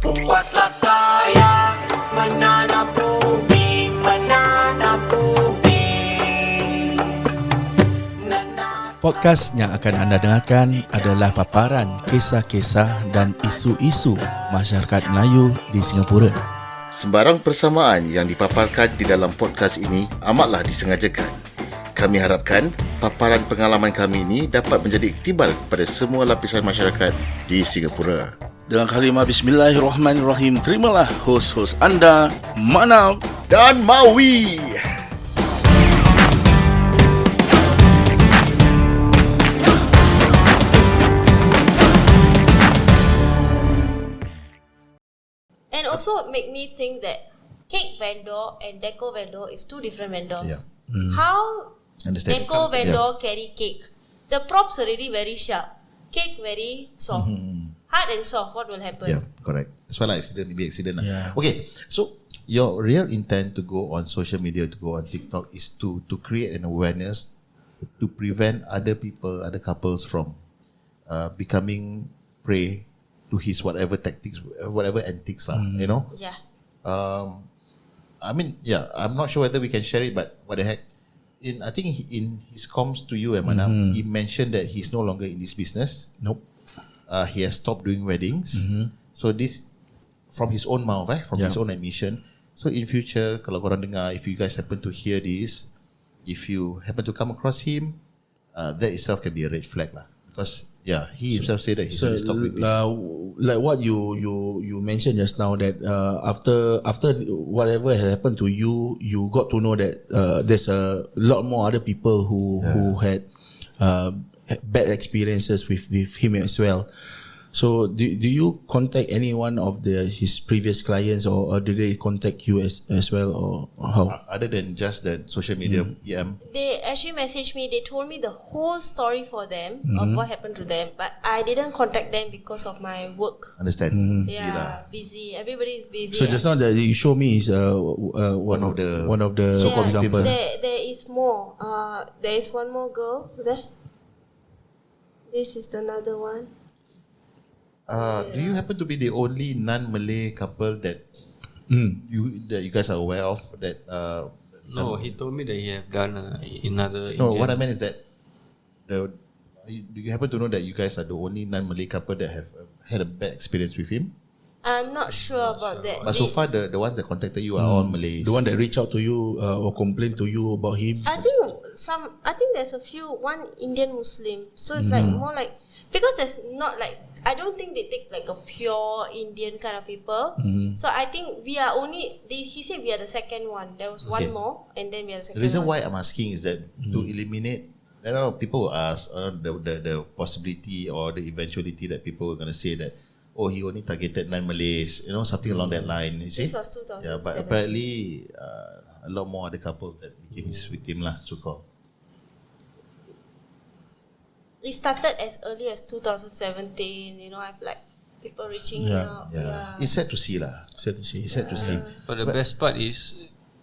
Puaslah saya menanam ubi, menanam ubi. Podcast yang akan anda dengarkan adalah paparan kisah-kisah dan isu-isu masyarakat Melayu di Singapura. Sembarang persamaan yang dipaparkan di dalam podcast ini amatlah disengajakan. Kami harapkan paparan pengalaman kami ini dapat menjadi iktibar kepada semua lapisan masyarakat di Singapura. Dengan kalimah Bismillahirrahmanirrahim, terimalah hos-hos anda, Manaf Dan Mawi. And also make me think that cake vendor and deco vendor is two different vendors. Yeah. How Understand. deco vendor carry cake? The props already very sharp. Cake very soft. Hard and soft, what will happen? Yeah, correct. That's why accident, maybe accident. Yeah. Okay, so your real intent to go on social media, to go on TikTok is to create an awareness to prevent other people, other couples from becoming prey to his whatever tactics, whatever antics lah, you know? Yeah. I mean, yeah, I'm not sure whether we can share it, but what the heck. I think in his comms to you, Manaf, he mentioned that he's no longer in this business. Nope. He has stopped doing weddings. So this from his own mouth, from his own admission. So in future, kalau korang dengar, if you guys happen to hear this, if you happen to come across him, that itself can be a red flag lah. Because he himself said that he's going to stop with this. Like what you mentioned just now, that after whatever has happened to you, you got to know that there's a lot more other people who had bad experiences with him as well. So do you contact any one of his previous clients, or do they contact you as well, or how? Other than just the social media PM? They actually messaged me. They told me the whole story for them of what happened to them, but I didn't contact them because of my work. Understand? Yeah, busy. Everybody is busy. So just now that you show me is One of the so-called example. There is more. There is one more girl there. This is another one. Do you happen to be the only non-Malay couple that you guys are aware of? That No, he told me that he have done another. no, Indian. what I meant is that do you happen to know that you guys are the only non-Malay couple that have had a bad experience with him? I'm not sure about that. But so far, the ones that contacted you are all Malays. The one that reach out to you or complain to you about him. I think there's a few. One Indian Muslim. So it's like more like, because there's not like, I don't think they take like a pure Indian kind of people. So I think we are only, he said we are the second one. There was one more, and then we are the second The reason one. why I'm asking is that to eliminate, people will ask the possibility or the eventuality that people are going to say that, oh, he only targeted non-Malays, something along that line. You see? This was 2007. Yeah, but apparently a lot more other couples that became his victim lah, so-called. It started as early as 2017. I've like people reaching out. Yeah. It's sad to see lah. Sad to see. It's sad to see. But the best part is,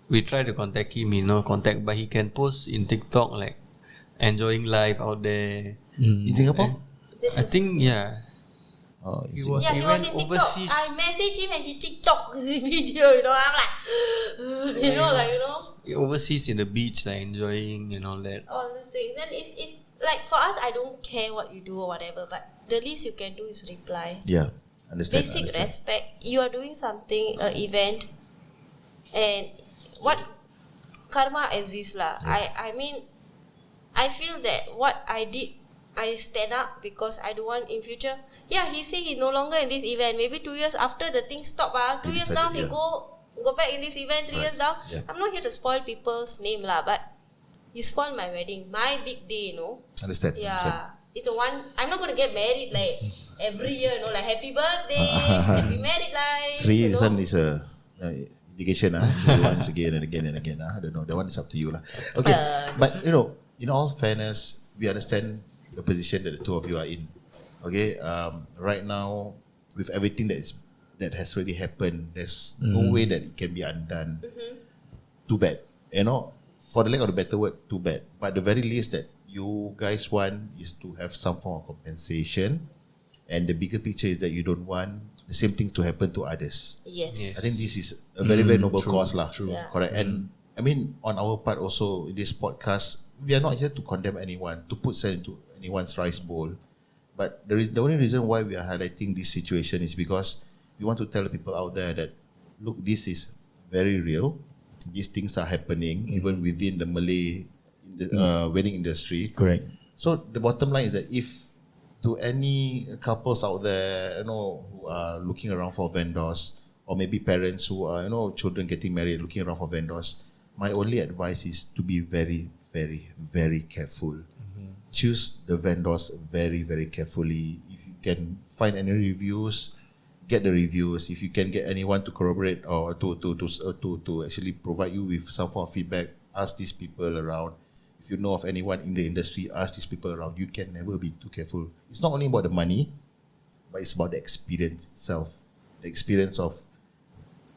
we try to contact him, but he can post in TikTok like enjoying life out there. In Singapore? This I is- think Oh, he is it? was Yeah, he was in even TikTok. overseas. I messaged him and he TikTok the video. I'm like, Overseas in the beach, like enjoying and all that. all these things. And it's like, for us, I don't care what you do or whatever, but the least you can do is reply. Yeah, understand. Basic respect. You are doing something, an event, and what karma exists lah. I mean, I feel that what I did, I stand up because I don't want in future. Yeah, he say he no longer in this event. Maybe 2 years after the thing stop. 2 years decided, down, he yeah. go back in this event. 3 years down. Yeah. I'm not here to spoil people's name lah, but you spoil my wedding, my big day, Understand. Yeah, Understand. it's a one. I'm not gonna get married like every year, like happy birthday, happy married life. Sri, this one is a indication. Once again and again and again. I don't know. That one is up to you lah. Okay, but in all fairness, we understand the position that the two of you are in. Okay, right now with everything that has already happened, there's no way that it can be undone. Too bad, you know. For the lack of a better word, too bad. But the very least that you guys want is to have some form of compensation, and the bigger picture is that you don't want the same things to happen to others. Yes. I think this is a very very noble cause lah. Yeah. Correct. And I mean, on our part also in this podcast, we are not here to condemn anyone, to put sand into anyone's rice bowl. But the only reason why we are highlighting this situation is because we want to tell the people out there that, look, this is very real. These things are happening even within the Malay wedding industry. Correct. So the bottom line is that if to any couples out there, you know, who are looking around for vendors, or maybe parents who are, you know, children getting married, looking around for vendors, my only advice is to be very, very, very careful. Choose the vendors very, very carefully. If you can find any reviews, get the reviews. If you can get anyone to corroborate or to actually provide you with some form of feedback, ask these people around. If you know of anyone in the industry, ask these people around. You can never be too careful. It's not only about the money, but it's about the experience itself. The experience of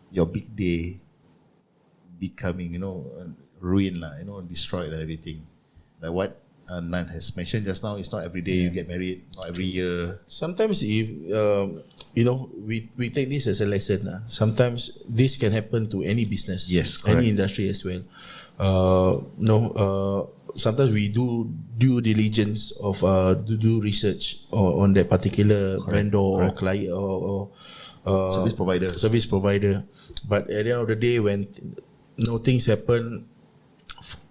your big day becoming, you know, ruined lah, you know, destroyed and everything. Like what Nan has mentioned just now, it's not every day you get married, not every year. Sometimes if you know, we take this as a lesson. Sometimes this can happen to any business, Yes, correct. any industry as well. Sometimes we do due diligence of do research on that particular vendor or client or service provider. But at the end of the day, when things happen,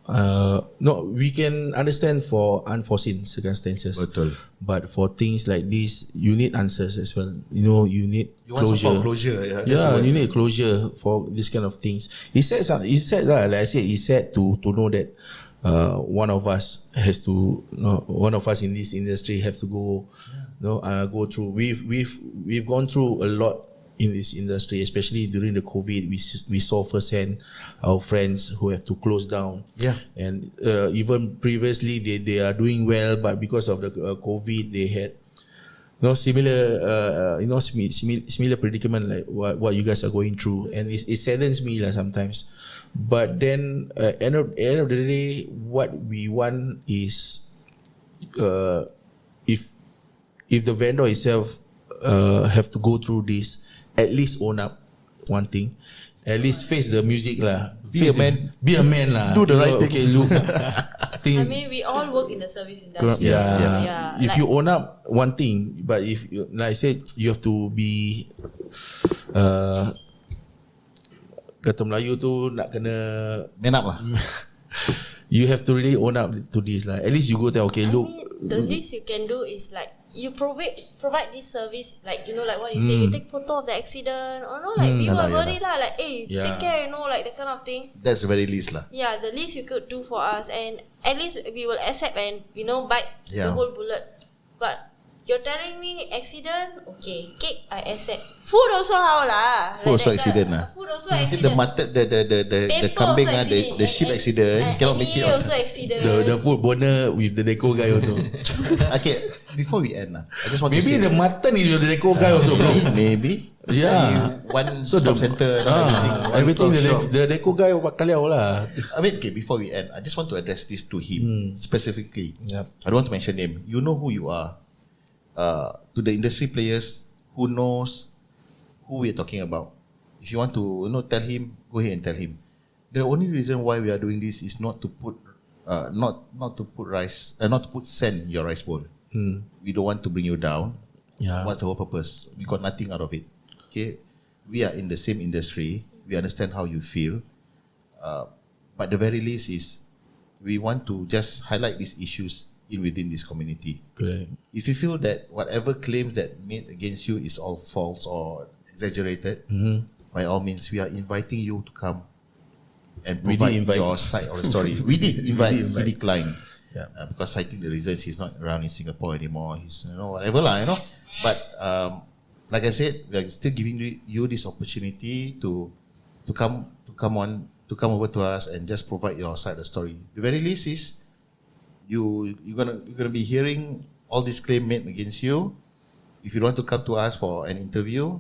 we can understand for unforeseen circumstances. Betul. But for things like this, you need answers as well. You know, you need You want some form of closure. Yeah, you need closure for this kind of things. He said, like I said, he said to know that one of us has to, one of us in this industry have to go, go through. We've gone through a lot in this industry, especially during the COVID. We saw firsthand our friends who have to close down. Yeah, and even previously they are doing well, but because of the COVID, they had similar similar predicament like what you guys are going through, and it saddens me sometimes. But then end of the day, what we want is if the vendor itself have to go through this, at least own up one thing. At least face the music lah. Be a man. Be a man lah. Do the right thing. Okay, look. I mean, we all work in the service industry. Yeah. If you own up one thing, but if like I said, you have to be kata Melayu tu nak kena man up lah. You have to really own up to this lah. At least you go there. Okay, look. The least you can do is like you provide this service, like like what you say, you take photo of the accident, or we were worried lah, like take care, like that kind of thing. That's the very least lah. Yeah, the least you could do for us, and at least we will accept and bite the whole bullet. But you're telling me accident, okay, cake I accept. Food also how lah? Food also accident lah. Food also accident. The mutton, the kambing the sheep accident cannot make it. Also accident. The food burner with the deco guy also. Okay, before we end I just want to say maybe the mutton is the deco guy also, bro. Maybe. Yeah. One stop center. Everything the deco guy bakaliao lah. I mean, okay, before we end, I just want to address this to him specifically. Yep. I don't want to mention name. You know who you are. To the industry players who knows who we're talking about. If you want to tell him, go ahead and tell him. The only reason why we are doing this is not to put not to put sand in your rice bowl. We don't want to bring you down. Yeah. What's the whole purpose? We got nothing out of it. Okay, we are in the same industry. We understand how you feel. But the very least is we want to just highlight these issues within this community. Correct. If you feel that whatever claims that made against you is all false or exaggerated, by all means, we are inviting you to come and provide your side of the story. We did invite. He declined. Yeah. Because citing the reasons he's not around in Singapore anymore. He's whatever lah, But like I said, we are still giving you this opportunity to come over to us and just provide your side of the story. The very least is you're gonna be hearing all this claim made against you. if you want to come to us for an interview,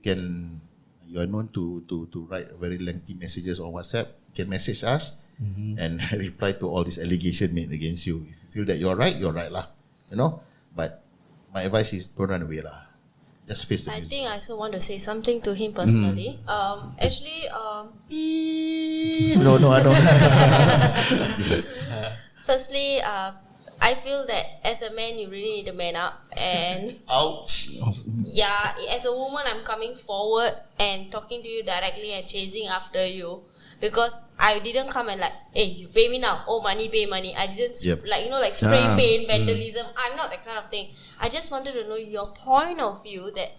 you are known to write very lengthy messages on WhatsApp. You can message us and reply to all this allegation made against you. If you feel that you're right lah. But my advice is don't run away lah. Just face the I music. think I also want to say something to him personally. Actually, No, I don't. firstly, I feel that as a man, you really need to man up. And Ouch. yeah, as a woman, I'm coming forward and talking to you directly and chasing after you. Because I didn't come and like, hey, you pay me now. Oh, money, pay money. I didn't like spray paint, vandalism. I'm not that kind of thing. I just wanted to know your point of view that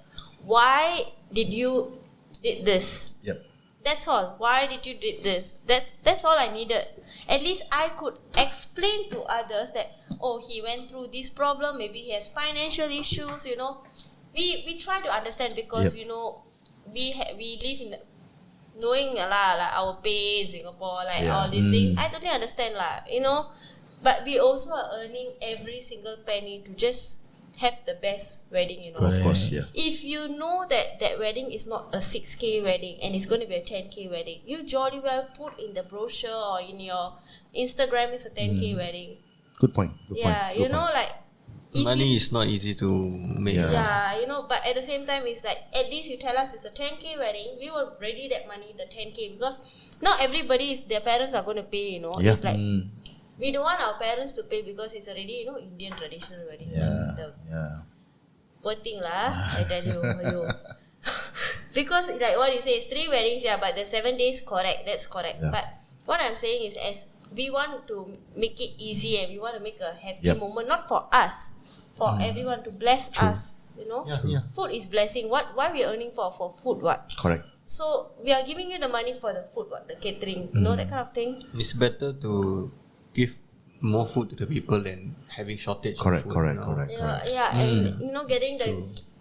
why did you did this? Yep. That's all. Why did you did this? That's all I needed. At least I could explain to others that he went through this problem. Maybe he has financial issues. We try to understand because we live in knowing like our pay in Singapore, like all these things. I totally understand but we also are earning every single penny to just have the best wedding, Of course, yeah. If you know that wedding is not a 6K wedding and it's going to be a 10K wedding, you jolly well put in the brochure or in your Instagram it's a 10K wedding. Good point. Yeah, Good point. like if Money you, is not easy to make. but at the same time it's like at least you tell us it's a 10K wedding, we will ready that money, the 10K, because not everybody their parents are going to pay, Yeah. It's like we don't want our parents to pay because it's already Indian traditional wedding. Yeah. Poor thing lah, I tell you. Because like what you say, it's 3 weddings, but the 7 days, correct, that's correct. Yeah. But what I'm saying is, as we want to make it easy and we want to make a happy moment, not for us, for everyone to bless us, Yeah. Food is blessing. Why we are earning for food, what? Correct. So we are giving you the money for the food, what? The catering, that kind of thing. It's better to give more food to the people than having shortage Correct. of food. Yeah, and getting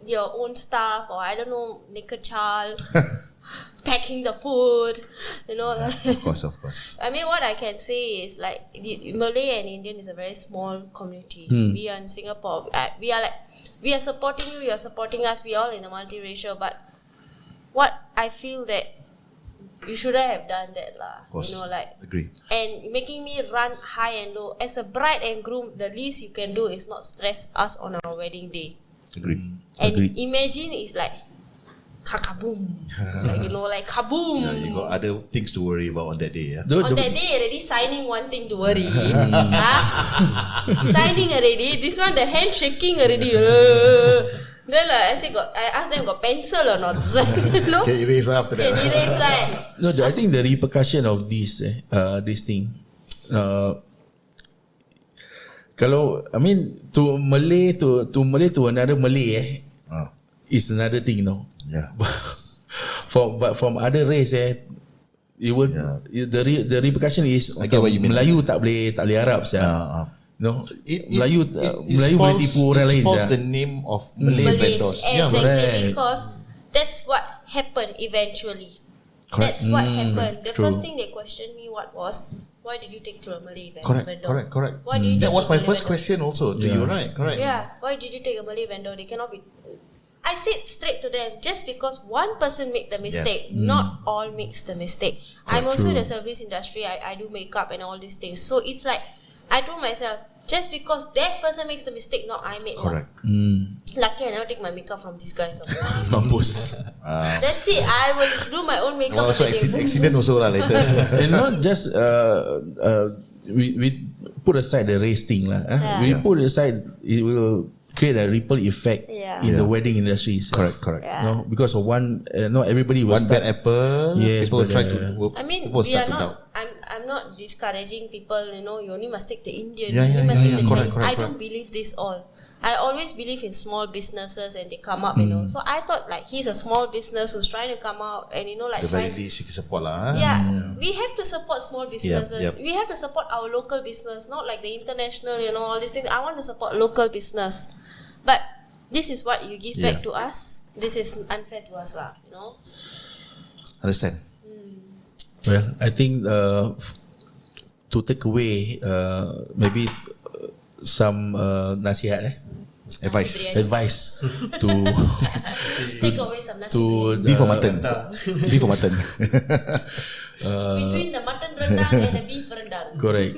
your own staff, or I don't know, naked child packing the food, Of course. I mean, what I can say is like the Malay and Indian is a very small community. We are in Singapore. We are supporting you. You are supporting us. We all in a multiracial. But what I feel that you shouldn't have done that lah. Of course. Agree. And making me run high and low. As a bride and groom, the least you can do is not stress us on our wedding day. Agree. And imagine it's like kakaboom. like kaboom. Yeah, you got other things to worry about on that day. Yeah. On that day already signing one thing to worry. Signing already. This one the hand shaking already. Then I ask them got pencil or not. No? Can erase after that. Can erase like. No, I think the repercussion of this thing, kalau I mean to Malay to another Malay is another thing, Yeah. But from other race it will the repercussion is I get what you mean. Melayu tak boleh Arab Melayu boleh tipu orang lain It spoils the name of Malay vendors. Exactly, correct. because that's what happened eventually. Correct. That's what happened. The true. first thing they questioned me was, why did you take to a Malay vendor? Correct. Why did you That take was to a my Malay first vendor? question also to you, right? Correct. Yeah, why did you take a Malay vendor? They cannot be. I said straight to them, just because one person made the mistake, not all makes the mistake. I'm also in the service industry. I do makeup and all these things. So it's like, I told myself, just because that person makes the mistake, not I make Correct. one. Lucky I never take my makeup from these guys. mampus. That's it. I will do my own makeup. Also on the day. accident also lah later. And not just we put aside the race thing lah. We put aside, it will create a ripple effect in the wedding industry. Correct. Yeah. No, because of one, not everybody will One start. bad apple. Yes, people will but, try to. I mean, people we start are to doubt. not. I'm not discouraging people. You only must take the Indian. Yeah, you only must take the correct, Chinese. correct, I don't believe this all. I always believe in small businesses and they come up. So I thought like he's a small business who's trying to come out and like The very find. least you can support lah. We have to support small businesses. Yep. We have to support our local business, not like the international. All these things. I want to support local business, but this is what you give back to us. This is unfair to us, lah. Understand. Well, I think to take away maybe some nasihat advice to Take away some nasi to biryani. Beef or mutton? Beef or mutton? Between the mutton rendang and the beef rendang. correct.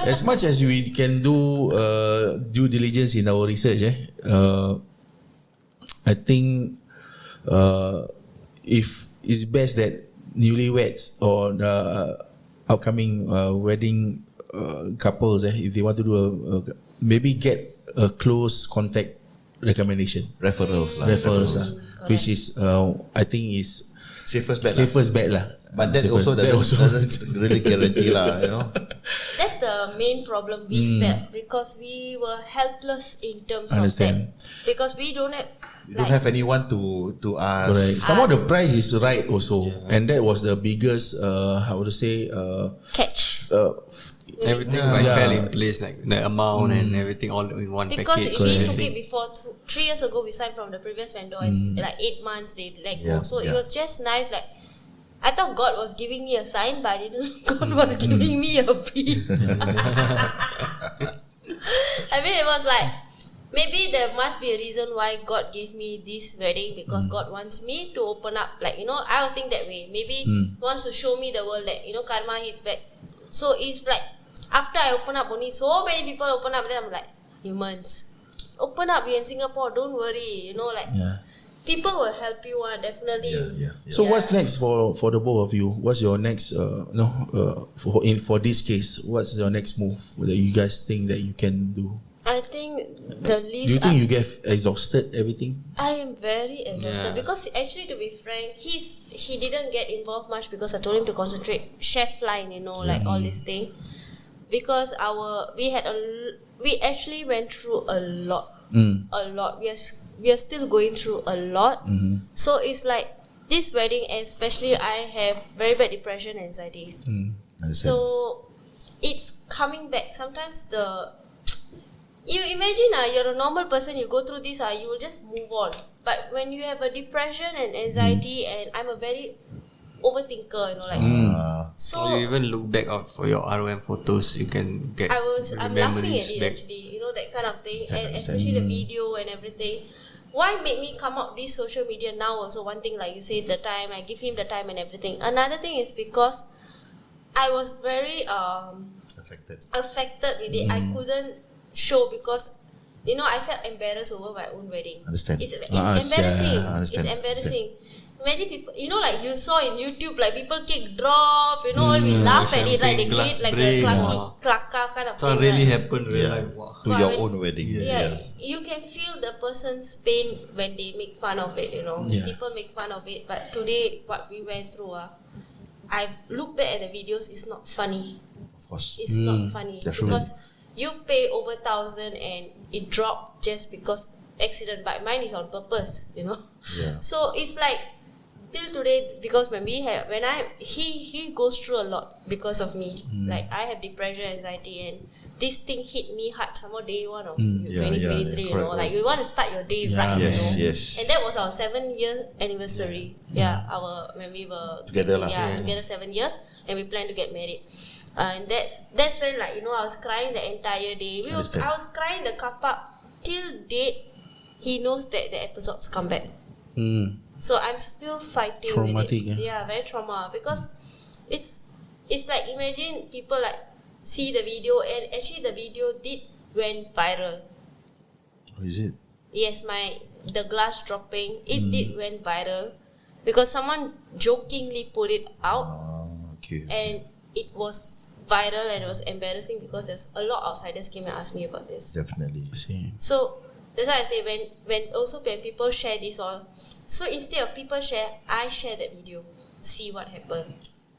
As much as we can do due diligence in our research, I think if it's best that newlyweds or upcoming wedding couples, if they want to do maybe get a close contact recommendation, Referrals lah. referrals, which is I think is Safest bet lah. safest bet lah. But that also doesn't really guarantee lah, you know. That's the main problem we felt because we were helpless in terms Understand. of that. Because we don't have You don't have anyone to ask. Correct. Some of the price is right also, and that was the biggest how to say catch. Everything fell in place, like the amount and everything all in one Because package. we took it before 3 years ago, we signed from the previous vendor. It's like 8 months they let go. So it was just nice. Like I thought God was giving me a sign, but I didn't. God was giving me a beat. I mean, it was like maybe there must be a reason why God gave me this wedding because God wants me to open up. Like I was thinking that way. Maybe He wants to show me the world that karma hits back. So it's like after I open up, only so many people open up. Then I'm like, humans, open up. You're in Singapore. Don't worry. People will help you. Definitely. So what's next for the both of you? What's your next for this case? What's your next move that you guys think that you can do? I think the Do least. you think you get exhausted everything? I am very exhausted because actually, to be frank, he didn't get involved much because I told him to concentrate chef line, like all this thing. Because we actually went through a lot. We are still going through a lot. So it's like this wedding, especially I have very bad depression and anxiety. So it's coming back. Sometimes you imagine you're a normal person, you go through this, you will just move on. But when you have a depression and anxiety, and I'm a very overthinker, So you even look back out for your ROM photos, you can get I'm laughing at it back. actually, that kind of thing, and especially the video and everything. Why make me come out this social media now? Also, one thing, like you said, the time I give him the time and everything. Another thing is because I was very affected with it. I couldn't show because I felt embarrassed over my own wedding. Understand. It's embarrassing. Understand. It's embarrassing. Imagine people, like you saw in YouTube, like people kick drop, all we laugh at it, like they champagne create like glass a break, clacka kind of So thing. it really right? happened, really like wow. To Wow, your when- own wedding. Yeah, you can feel the person's pain when they make fun of it, People make fun of it, but today, what we went through, I've looked back at the videos, it's not funny. Of course. It's not funny. That's Because you pay over 1,000 and it dropped just because accident, but mine is on purpose, Yeah. So it's like, till today, because he goes through a lot because of me. Like I have depression, anxiety, and this thing hit me hard. Some more day one of 2023. correct. Like you want to start your day right. Yes. And that was our 7-year anniversary. When we were Together lah. together 7 years, and we planned to get married. And that's when I was crying the entire day. I was crying the car park till date. He knows that the episodes come back. So I'm still fighting Traumatic, with it. Yeah, very trauma because it's like imagine people like see the video and actually the video went viral. Oh, is it? Yes, the glass dropping did went viral because someone jokingly put it out Okay. and it was viral and it was embarrassing because there's a lot of outsiders came and asked me about this. Definitely. So that's why I say when people share this all, so instead of people share, I share that video. See what happened.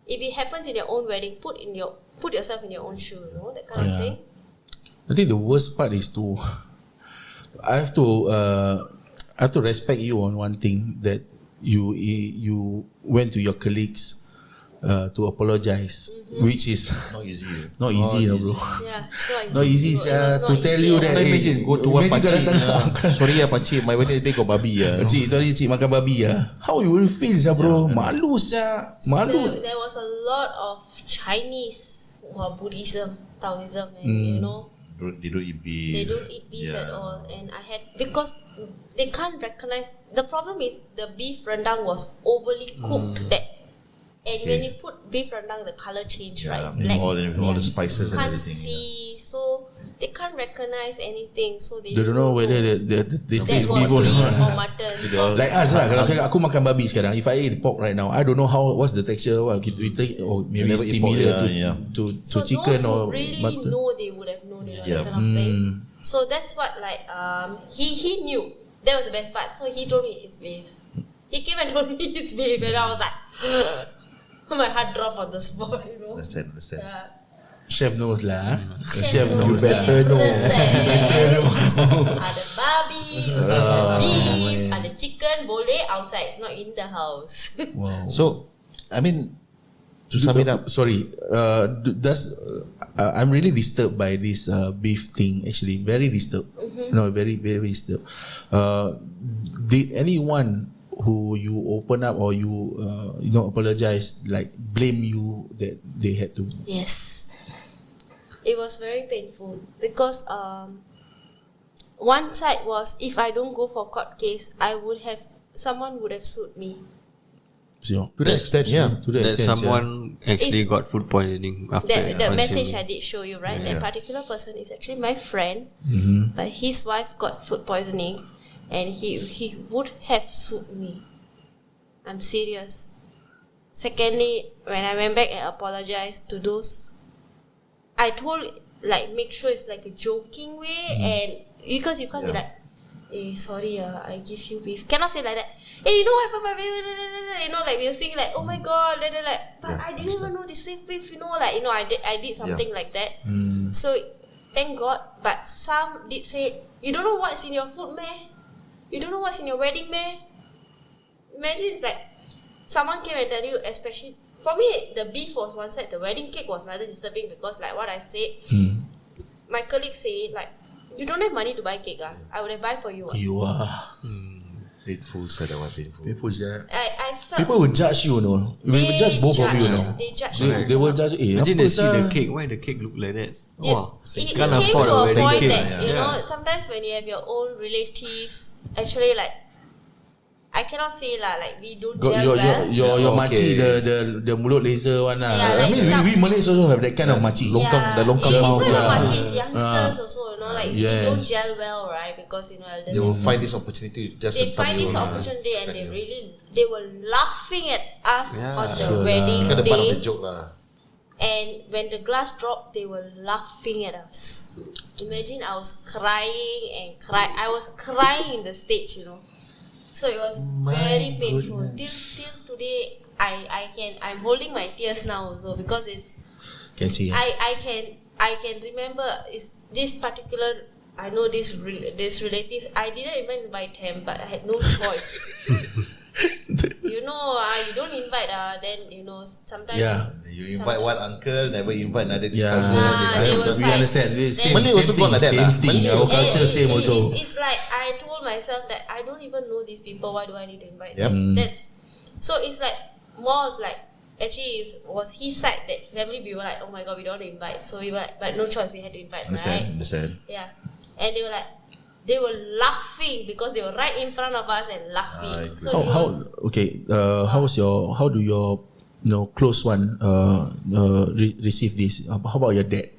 If it happens in your own wedding, put yourself in your own shoe, that kind of thing. I think the worst part is I have to respect you on one thing, that you went to your colleagues to apologize, which is Not easy. not easy, bro. Yeah, it's Not easy It was not to tell easy you at that. all. Imagine go to one imagine pakcik. Sorry pakcik, my wedding day got babi Cik, sorry cik, makan babi How you will feel bro? Malu malu. There was a lot of Chinese Buddhism, Taoism, and They don't eat beef. They don't eat beef at all, and I had because they can't recognize. The problem is the beef rendang was overly cooked. And when you put beef rendang, the color change, right? It's black. All the spices and Can't everything. see, so they can't recognize anything. So they don't know whether they that taste was beef or beef not. or mutton. So Like us lah. Kalau aku makan babi sekarang, if I eat pork right now, I don't know what's the texture. We take or maybe never eat pork, similar to so chicken those who or really mutton. know, they would have known, that kind of thing. So that's what he knew. That was the best part. So he told me it's beef. He came and told me it's beef, and I was like, my heart dropped on the spot. Understand. Yeah. Chef knows lah. Chef knows knows better know. Ada babi, ada beef, ada chicken, boleh outside, not in the house. Wow. So, I mean, to sum it up, Sorry, I'm really disturbed by this beef thing. Actually, very disturbed. No, very very disturbed. Did anyone who you open up or you apologize, like blame you that they had to? Yes, it was very painful because one side was, if I don't go for court case, someone would have sued me. So, to that extent, to the That extent, someone actually got food poisoning after That message I consuming. did show you, right? That particular person is actually my friend, Mm-hmm. but his wife got food poisoning, and he would have sued me. I'm serious. Secondly, when I went back and apologized to those, I told, like, make sure it's like a joking way, and because you can't be like, hey, sorry, I give you beef. Cannot say like that. Hey, you know what happened, my baby? Like we'll sing like, oh my god, but I didn't even know this safe beef. I did something like that. So thank God. But some did say, you don't know what's in your food, meh? You don't know what's in your wedding, meh? Imagine it's like someone came and tell you, especially for me, the beef was one side, the wedding cake was another disturbing because, like what I said, my colleagues say, like, you don't have money to buy cake, I would have buy for you. You are painful, so that was painful. painful, yeah. I felt People will judge you, no. We will judge both of you, no. They judge They will judge. Imagine apa they see the sah? cake. Why the cake look like that? It, Wow, it can't came afford to a wedding point cake. that you know, sometimes when you have your own relatives, actually, like, I cannot say lah, like we don't Got gel well. your makcik, Okay. the mulut laser one lah. Yeah, I like mean some- we Malays also have that kind of makcik. The longkang it's mouth, not even yeah. makciks, youngsters also, you know, like they don't Yes. gel well, right? Because elders They will find this opportunity to just they hentam find you this lah. opportunity and they were laughing at us Yeah. on the Sure wedding Kan the part of the day, joke lah. and when the glass dropped, they were laughing at us. Imagine I was crying and I was crying in the stage, you know. So it was very painful. Till today, I'm holding my tears now also because it's Can see. I can remember is this particular. I know this relatives. I didn't even invite him, but I had no choice. You don't invite. Then sometimes. Yeah. You invite one uncle, never invite another Yeah. cousin. They will We fight. understand. This Then- same, Malay also got like that same lah. thing. Malay Our also- culture same also. It's like I told myself that I don't even know these people. Why do I need to invite Yep. them? So it's like more like actually it was his side that family, we were like, oh my god, we don't want to invite. So we were like, but no choice, we had to invite, right? Understand. Yeah, and they were laughing because they were right in front of us and laughing. So it was, How do your close one receive this? How about your dad?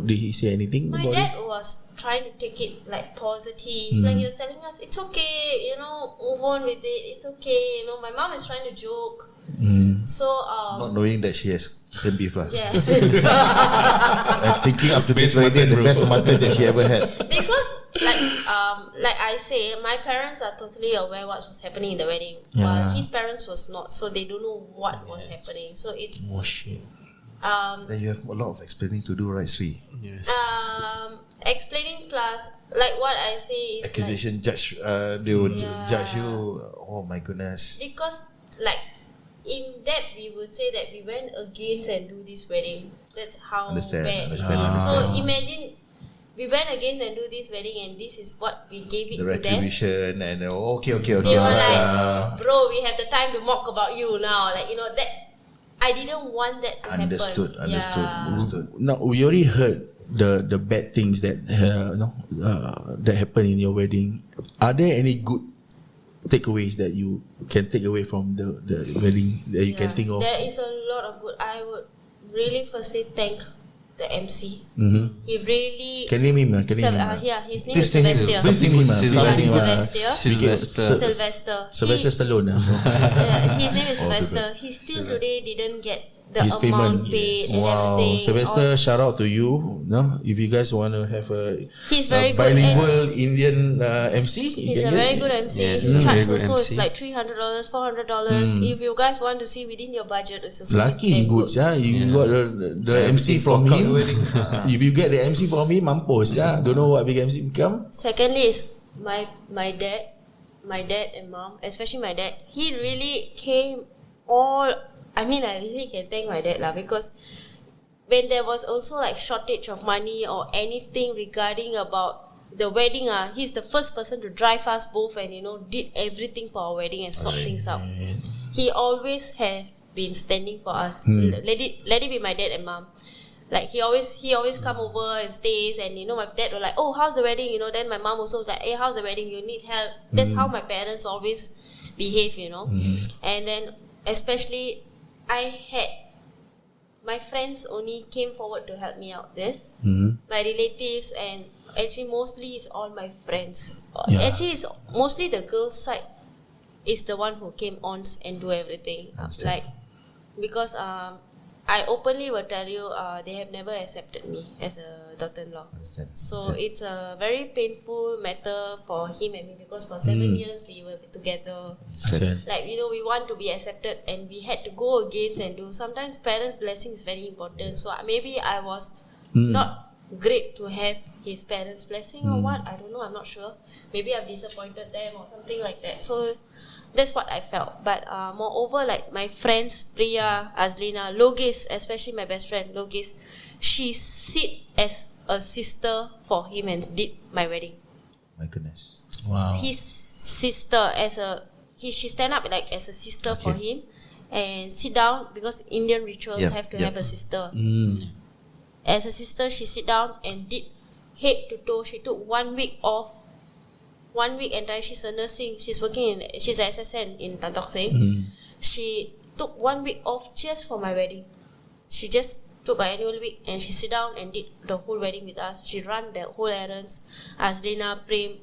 Did he say anything my about dad was trying to take it like positive. Like he was telling us, it's okay, move on with it. It's okay. My mom is trying to joke. So Not knowing that she has eaten beef lah. yeah. And thinking up to this very day, the best mutton that she ever had. Because like I say, my parents are totally aware what was happening in the wedding, Yeah. while his parents was not, so they don't know what was happening. So it's Oh shit. Then you have a lot of explaining to do, right, Sri? Yes. explaining plus like what I say is like, Accusation judge, they would Yeah. judge you. Oh my goodness. because like in depth we would say that we went against and do this wedding. That's how Understand, bad understand, it is. So understand. imagine we went against and do this wedding, and this is what we gave it The to them. retribution and okay. They were like, uh, bro, we have the time to mock about you now. Like, that I didn't want that to happen. Understood. Yeah. Now we already heard the bad things that that happen in your wedding, are there any good takeaways that you can take away from the wedding that you can think of? There is a lot of good. I would really firstly thank the MC. He really Can you name him? his name is Sylvester. Please name him. Sylvester Stallone. His name is Sylvester. He still today didn't get the His amount payment. paid and Wow, everything. Sylvester, shout out to you. No, if you guys want to have a He's very good bilingual Indian MC, He's a very good MC. Yeah, He he's a charges very good also MC. is like $300, $400. If you guys want to see within your budget, it's also Lucky he damn good, yeah. You got the MC from him. If you get the MC from him, mampus, yeah. Don't know what big MC become. Secondly is my dad and mom, especially my dad. He really came all. I mean, I really can thank my dad lah, because when there was also like shortage of money or anything regarding about the wedding, he's the first person to drive us both and did everything for our wedding and sort things out. He always have been standing for us. Let it be my dad and mom. Like he always come over and stays, and my dad was like, oh, how's the wedding? Then my mom also was like, hey, how's the wedding? You need help. That's how my parents always behave. And then especially my friends only came forward to help me out this. My relatives, and actually mostly it's all my friends. Yeah. Actually it's mostly the girls' side is the one who came on and do everything. Like because I openly will tell you they have never accepted me as a daughter-in-law. So it's a very painful matter for him and me, because for 7 years we were together. Like we want to be accepted, and we had to go against and do. Sometimes parents' blessing is very important. So maybe I was not great to have his parents' blessing or what. I don't know. I'm not sure. Maybe I've disappointed them or something like that. So that's what I felt. But moreover, like my friends Priya, Azlina, Logis, especially my best friend Logis, she sit as a sister for him and did my wedding. My goodness. Wow. His sister she stand up like as a sister for him and sit down, because Indian rituals have to have a sister. As a sister, she sit down and did head to toe. She took 1 week off. 1 week entire. She's a nursing. She's working she's a SSN in Tan Tock Seng. She took 1 week off just for my wedding. She just took an annual week and she sit down and did the whole wedding with us. She ran the whole errands. Azlina, Prem,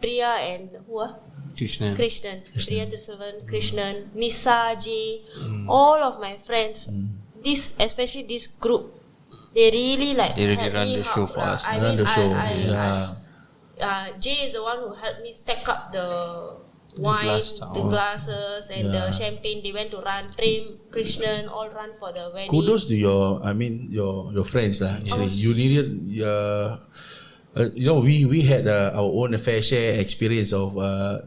Priya and who are? Krishnan. Priya Trisilvan, Krishnan, Nisa, J, all of my friends. Especially this group, they really run the show for us. Run the show. Jay is the one who helped me stack up the wine, the glasses and the champagne. They went to run. Prem, Krishnan, all run for the wedding. Kudos to your friends actually. You needed we had our own fair share experience of even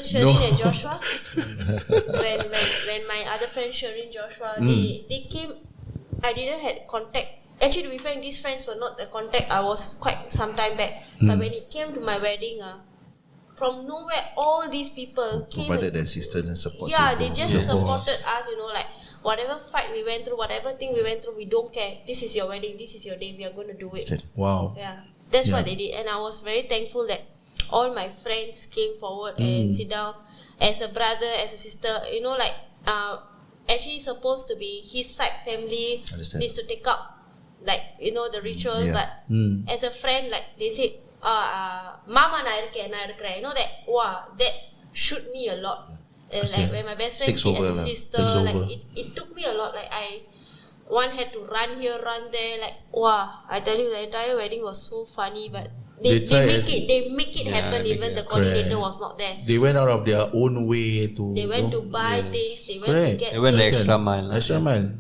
Sherin and Joshua. when my other friend Sherin, Joshua, they came. I didn't have contact. Actually, to be frank, these friends were not the contact. I was quite some time back. But when it came to my wedding, from nowhere, all these people came. Provided assistance and support. Yeah, they just supported us. Like whatever fight we went through, whatever thing we went through, we don't care. This is your wedding. This is your day. We are going to do it. Wow. Yeah, that's what they did, and I was very thankful that all my friends came forward and sit down as a brother, as a sister. Actually supposed to be his side family needs to take up the ritual, but as a friend, like they say, mama na irken, that shoot me a lot. Like when my best friend Takes came as over a lah. sister, it took me a lot. Like one had to run here, run there. Like I tell you, the entire wedding was so funny, but they make it happen. Even the coordinator was not there. They went out of their own way to. They went to buy things. They went to get. They went the things. extra mile.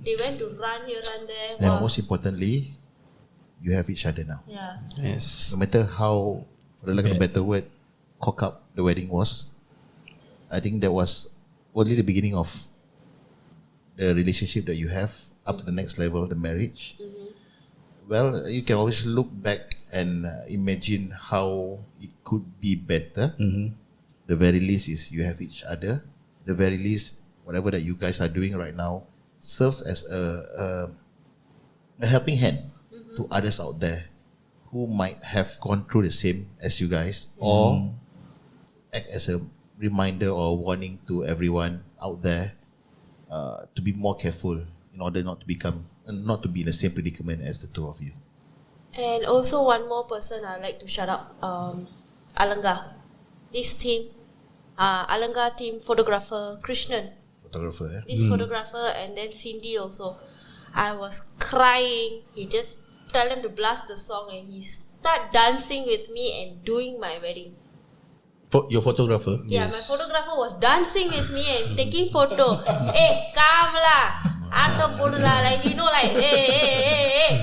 They went to run here, run there. And most importantly, you have each other now. Yeah. Yes. No matter how, for the lack of a better word, cock up the wedding was, I think that was only the beginning of the relationship that you have up to the next level, the marriage. Well, you can always look back and imagine how it could be better. The very least is you have each other. The very least, whatever that you guys are doing right now serves as a a helping hand to others out there who might have gone through the same as you guys, or act as a reminder or warning to everyone out there to be more careful in order not to be in the same predicament as the two of you. And also one more person I'd like to shout out, Alanga. This team, Alanga team photographer Krishnan. Photographer, This photographer, and then Cindy also. I was crying. He just tell them to blast the song and he start dancing with me and doing my wedding. Your photographer? Yeah, my photographer was dancing with me and taking photo. Come lah. Atta podula, like, you know, like, hey.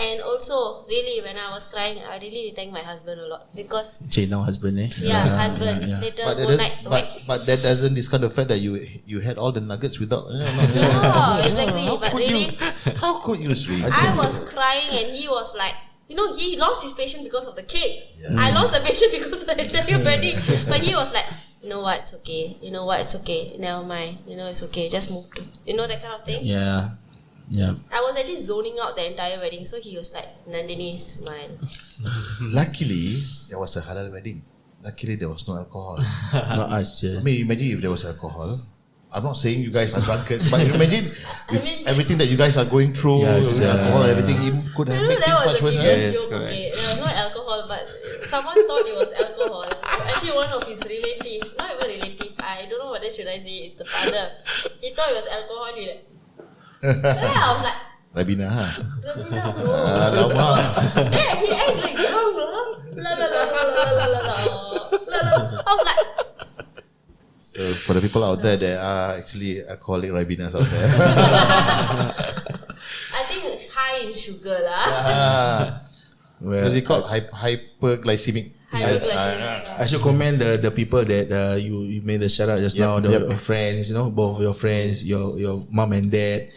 And also, really, when I was crying, I really thank my husband a lot because Now husband, eh? husband. Later one night, but that doesn't discount the fact that you had all the nuggets without. yeah, exactly. But really, How could you, Sri? I was crying and he was like, you know, he lost his patience because of the cake. I lost the patience because of the entire wedding. But he was like, you know what, it's okay. You know what, it's okay. Never mind. You know, it's okay. Just move to. You know, that kind of thing. Yeah. I was actually zoning out the entire wedding. So he was like, Nandini, smile. Luckily, there was a halal wedding. Luckily, there was no alcohol. Not us, yeah. I mean, imagine if there was alcohol. I'm not saying you guys are drunkards, but imagine if everything that you guys are going through, alcohol, everything, it could have made That things was much the worse. biggest joke. Okay, there was no alcohol, but someone thought it was alcohol. Actually, one of his relatives, not even relative, I don't know whether should I say it's the father. He thought it was alcohol. He like, I was like, Rabina, ha? Rabina, bro. Alamak. He act like drunk lah. I was like, So for the people out there are actually alcoholic Rabinas out there. I think it's high in sugar lah. What is it called? Hyperglycemic. I should commend the people that you made the shout out just now. The friends, you know, both your friends, your mom and dad,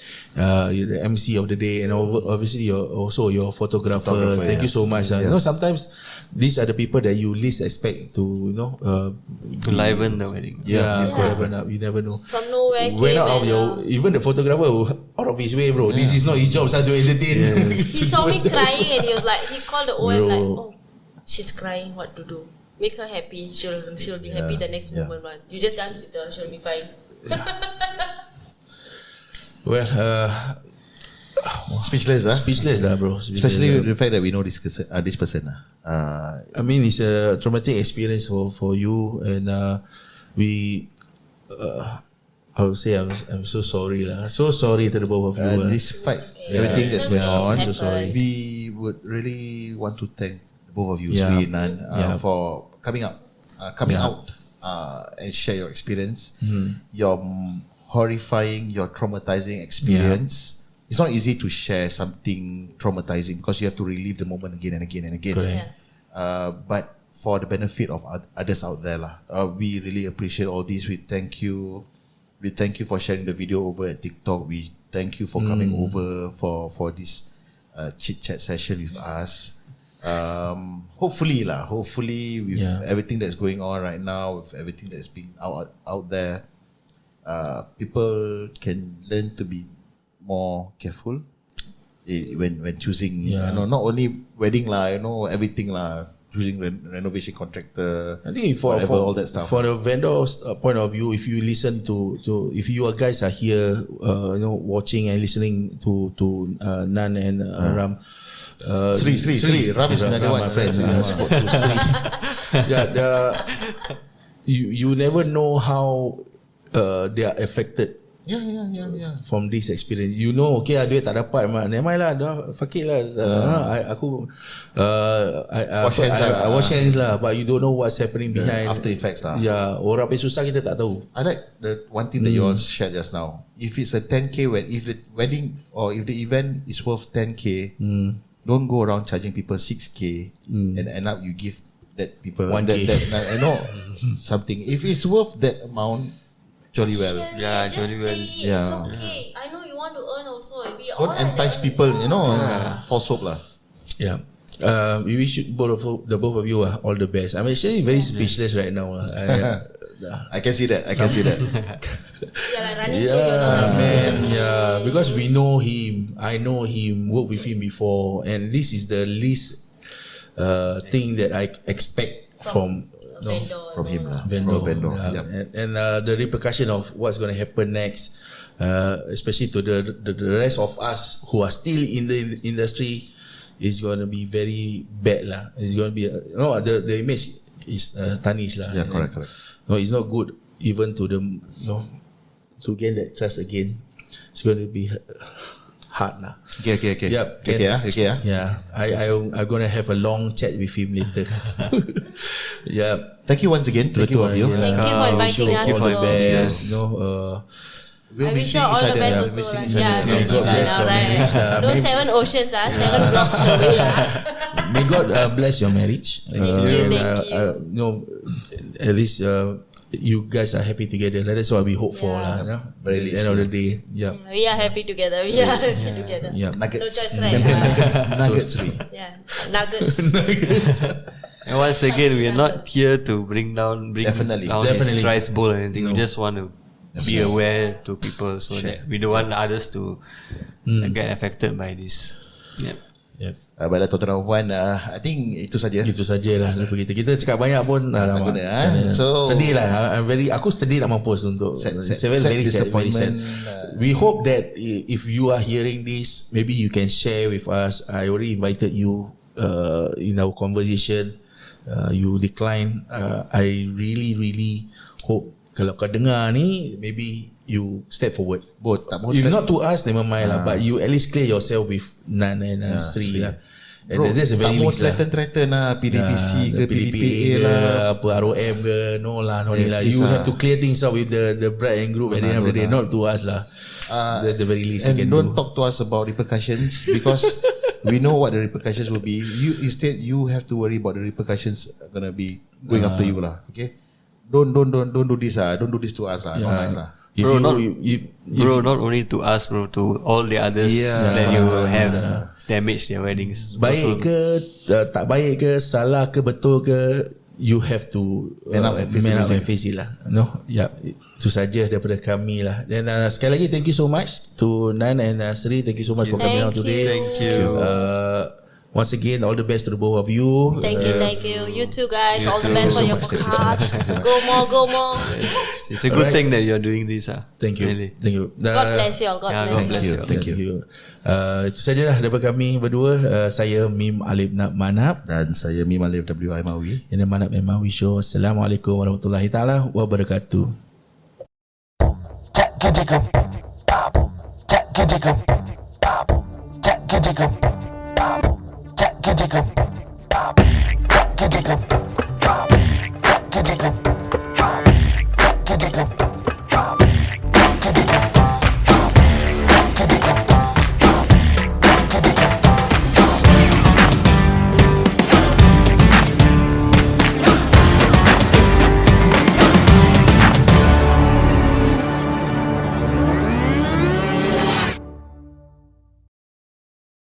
you're the MC of the day, and obviously also your photographer. Thank you so much. You know, sometimes these are the people that you least expect to, you know, To liven the wedding. to liven up. You never know. From nowhere Went came out of and, even the photographer out of his way, bro. This is not his job, so to entertain. he saw me crying and he was like, he called the OM like, Bro. oh, she's crying, what to do? Make her happy. She'll be happy the next moment. Man. You just dance with her, she'll be fine. Well, Speechless, huh? speechless lah, bro. Especially with the fact that we know this person. I mean, it's a traumatic experience for you, and we. I would say I'm so sorry lah. So sorry to the both of you. Despite everything that's going on, so sorry. we would really want to thank both of you, Yeah. Sri and Nan, for coming out and share your experience, your horrifying, your traumatizing experience. It's not easy to share something traumatizing because you have to relive the moment again and again and again. Correct. But for the benefit of others out there, we really appreciate all this. We thank you. We thank you for sharing the video over at TikTok. We thank you for coming over for this chit chat session with us. Hopefully with everything that's going on right now, with everything that's being out there, people can learn to be more careful when choosing. Not only wedding everything choosing renovation contractor. I think for all that stuff. For the vendor's point of view, if you listen to if you guys are here, watching and listening to Nan and Ram. Sri. Ram is another one. My friend. You never know how they are affected. Yeah. From this experience, okay lah, duit tak dapat, never mind lah, fuck it lah. I wash hands lah, but you don't know what's happening behind. After effects lah. Yeah, orang pun susah, kita tak tahu. I like the one thing that you all shared just now. If it's a 10K, if the wedding or if the event is worth 10K, don't go around charging people 6K and end up you give that people 1K. I know something. If it's worth that amount, jolly well. Yeah, just jolly well. say it. Yeah. It's okay. I know you want to earn also. Be Don't entice people, false hope lah. Yeah. We wish the both of you all the best. I'm actually very speechless right now. I can see that. I can see that. Yeah, like running through your nose. man, yeah. Because we know him. I know him. Worked with him before, and this is the least thing that I expect from Vendor. From him lah. vendor. From vendor. Yeah. Yep. And the repercussion of what's going to happen next, especially to the rest of us who are still in the industry, is going to be very bad lah. It's going to be the image is tarnished lah. Yeah, correct. No, it's not good even to the to gain that trust again. It's going to be hard lah. Okay. Yep. Okay. Yeah, I'm gonna have a long chat with him later. Yeah. Thank you once again to the two of you. Thank you for inviting us All the also. best. We'll I be wish you seeing all each the other. best Yeah, also. we'll be seeing Lah. each Yeah, other. maybe God bless now, your right? marriage, No maybe- 7 oceans, 7 blocks away lah. May God bless your marriage. Thank you. At least you guys are happy together. That's what we hope for lah. Very At the least, end of the day, yeah. We are happy together. Yeah. No Nuggets. choice, right? Nuggets. Yeah, nuggets. And once again, we are not here to bring down Definitely. his rice bowl or anything. No. We just want to be aware to people so that we don't want others to get affected by this. Yeah. Baiklah tuan-tuan dan puan, I think itu saja. Itu sajalah lepas kita cakap banyak pun Tak guna, So sedih lah. Aku sedih nak mampus untuk Sad very sad, very sad. disappointment. We hope that if you are hearing this, maybe you can share with us. I already invited you in our conversation. You decline. I really hope kalau kau dengar ni, maybe you step forward. tak mahu If not to us, never mind lah. But you at least clear yourself with Nan and Sri lah. And Bro, that's a tak very mahu least lah. threaten lah, PDPC ke PDPA ke, lah. apa ROM ke, no lah. Please You lah. have to clear things out with the bride and group at the end of the day, not to us lah. That's the very least you And can don't do. talk to us about repercussions because we know what the repercussions will be. You have to worry about the repercussions gonna be going after you lah. Okay, don't do this lah. Don't do this to us lah. Not nice lah. If Bro, you- not only to us, bro, to all the others that you have damaged their weddings. baik ke tak baik ke, salah ke betul ke, you have to Man up and face man it. up and face it lah. No, yeah, itu saja daripada kami lah. Dan sekali lagi thank you so much to Nan and Sri. Thank you so much for coming out today. Thank you. Once again, all the best to the both of you. Thank you. You too, guys. All the best for your podcast. Go more. It's a good thing that you're doing this. Thank you. Really. Thank you. God bless you all. God Yeah, bless God you. bless you. Thank you. Itu sajalah daripada kami berdua. Saya Mim Alif Manap. Dan saya Mim Alif W.I. Mawi. Ini Manap Mawi Show. Assalamualaikum warahmatullahi taala wabarakatuh. Jack